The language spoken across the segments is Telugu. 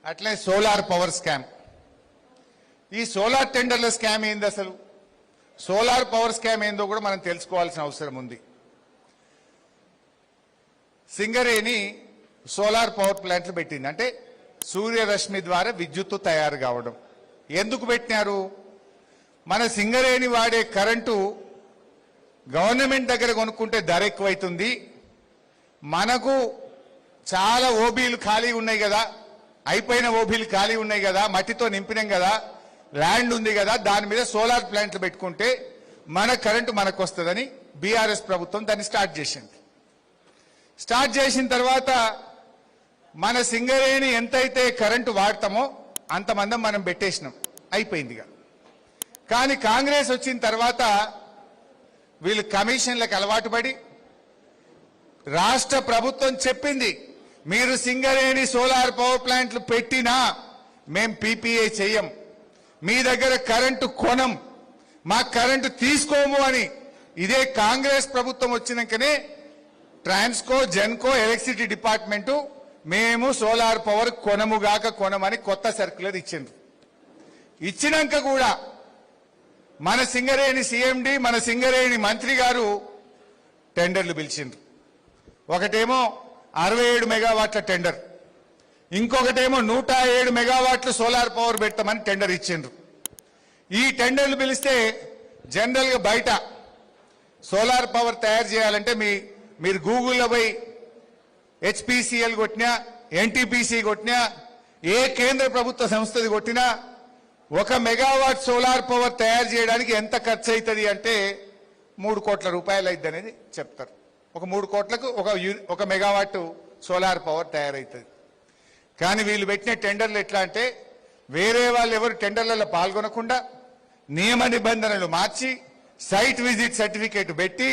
అట్లే సోలార్ పవర్ స్కామ్. ఈ సోలార్ టెండర్ల స్కామ్ ఏంది, అసలు సోలార్ పవర్ స్కామ్ ఏందో కూడా మనం తెలుసుకోవాల్సిన అవసరం ఉంది. సింగరేణి సోలార్ పవర్ ప్లాంట్లు పెట్టింది, అంటే సూర్యరశ్మి ద్వారా విద్యుత్తు తయారు కావడం. ఎందుకు పెట్టినారు? మన సింగరేణి వాడే కరెంటు గవర్నమెంట్ దగ్గర కొనుక్కుంటే ధర ఎక్కువైతుంది, మనకు చాలా ఓబీలు ఖాళీ ఉన్నాయి కదా, అయిపోయిన ఓబీలు ఖాళీ ఉన్నాయి కదా, మట్టితో నింపినాం కదా, ల్యాండ్ ఉంది కదా, దాని మీద సోలార్ ప్లాంట్లు పెట్టుకుంటే మన కరెంటు మనకు వస్తుందని బీఆర్ఎస్ ప్రభుత్వం దాన్ని స్టార్ట్ చేసింది. స్టార్ట్ చేసిన తర్వాత మన సింగరేణి ఎంతైతే కరెంటు వాడతామో అంతమంది మనం పెట్టేసినాం, అయిపోయిందిగా. కానీ కాంగ్రెస్ వచ్చిన తర్వాత వీళ్ళు కమిషన్లకు అలవాటు పడి, రాష్ట్ర ప్రభుత్వం చెప్పింది మీరు సింగరేణి సోలార్ పవర్ ప్లాంట్లు పెట్టినా మేం పీపీఏ చెయ్యం, మీ దగ్గర కరెంటు కొనం, మా కరెంటు తీసుకోము అని. ఇదే కాంగ్రెస్ ప్రభుత్వం వచ్చినాకనే ట్రాన్స్కో, జెన్కో, ఎలక్ట్రిసిటీ డిపార్ట్మెంటు మేము సోలార్ పవర్ కొనముగాక కొనమని కొత్త సర్క్యులర్ ఇచ్చిండ్రు. ఇచ్చినాక కూడా మన సింగరేణి సీఎండి, మన సింగరేణి మంత్రి గారు టెండర్లు పిలిచిండ్రు. ఒకటేమో 67 మెగావాట్ల టెండర్, ఇంకొకటేమో 107 మెగావాట్లు సోలార్ పవర్ పెట్టమని టెండర్ ఇచ్చిండ్రు. ఈ టెండర్లు పిలిస్తే జనరల్గా బయట సోలార్ పవర్ తయారు చేయాలంటే మీరు గూగుల్లో పోయి హెచ్పిసిఎల్ కొట్టినా, ఎన్టీపీసీ కొట్టినా, ఏ కేంద్ర ప్రభుత్వ సంస్థది కొట్టినా 1 మెగావాట్ సోలార్ పవర్ తయారు చేయడానికి ఎంత ఖర్చు అవుతుంది అంటే 3 కోట్ల రూపాయలు అయింది అనేది చెప్తారు. ఒక 3 కోట్లకు ఒక మెగావాట్ సోలార్ పవర్ తయారవుతుంది. కానీ వీళ్ళు పెట్టిన టెండర్లు ఎట్లా అంటే, వేరే వాళ్ళు ఎవరు టెండర్లలో పాల్గొనకుండా నియమ నిబంధనలు మార్చి సైట్ విజిట్ సర్టిఫికేట్ పెట్టి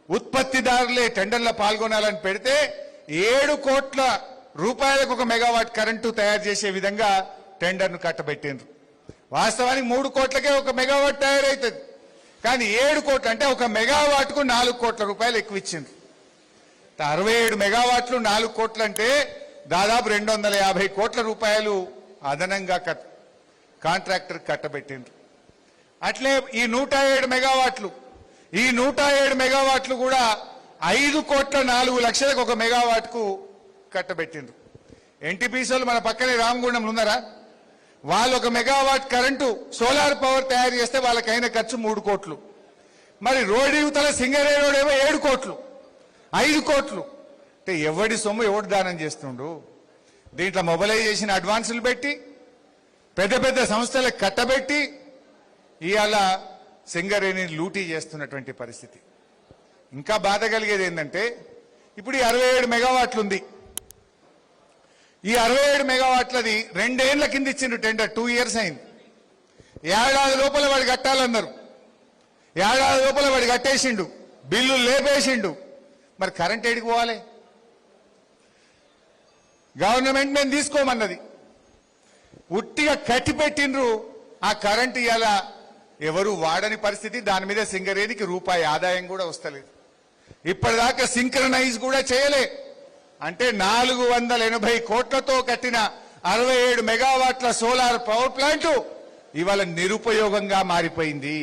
ఉత్పత్తిదారులే టెండర్లో పాల్గొనాలని పెడితే 7 కోట్ల రూపాయలకు 1 మెగావాట్ కరెంటు తయారు చేసే విధంగా టెండర్ను కట్టబెట్టిండ్రు. వాస్తవానికి 3 కోట్లకే 1 మెగావాట్ తయారవుతుంది, కానీ 7 కోట్లు అంటే 1 మెగావాట్కు 4 కోట్ల రూపాయలు ఎక్కువ ఇచ్చిండ్రు. 67 మెగావాట్లు 4 కోట్లు అంటే దాదాపు 250 కోట్ల రూపాయలు అదనంగా కాంట్రాక్టర్ కట్టబెట్టిండ్రు. అట్లే ఈ 107 మెగావాట్లు, ఈ 107 మెగావాట్లు కూడా 5 కోట్ల 4 లక్షలకు 1 మెగావాట్కు కట్టబెట్టిండ్రు. ఎన్టీపీసీలు మన పక్కనే రామగుండంలో ఉన్నారా, వాళ్ళు 1 మెగావాట్ కరెంటు సోలార్ పవర్ తయారు చేస్తే వాళ్ళకైన ఖర్చు 3 కోట్లు. మరి రోడ్డు యువతల సింగరేణిడేమో 7 కోట్లు, 5 కోట్లు. అంటే ఎవడి సొమ్ము ఎవడు దానం చేస్తుండు? దీంట్లో మొబైలైజేషన్ అడ్వాన్సులు పెట్టి పెద్ద పెద్ద సంస్థలకు కట్టబెట్టి ఇవాళ సింగరేణిని లూటీ చేస్తున్నటువంటి పరిస్థితి. ఇంకా బాధ కలిగేది ఏంటంటే, ఇప్పుడు ఈ 67 మెగావాట్లు ఉంది. ఈ 67 మెగావాట్లది 2 ఏళ్ల కింద ఇచ్చిండ్రు టెండర్, 2 ఇయర్స్ అయింది. ఏడాది లోపల వాడు కట్టాలన్నారు, ఏడాది లోపల వాడు కట్టేసిండు, బిల్లు లేపేసిండు. మరి కరెంట్ ఏడికి పోవాలి? గవర్నమెంట్ మేము తీసుకోమన్నది, ఉట్టిగా కట్టి పెట్టిండ్రు. ఆ కరెంట్ ఇవాళ ఎవరు వాడని పరిస్థితి. దాని మీద సింగరేణికి రూపాయి ఆదాయం కూడా వస్తలేదు. ఇప్పటిదాకా సింక్రనైజ్ కూడా చేయలే. అంటే 480 కోట్లతో కట్టిన 67 మెగావాట్ల సోలార్ పవర్ ప్లాంట్ ఇవాళ నిరుపయోగంగా మారిపోయింది.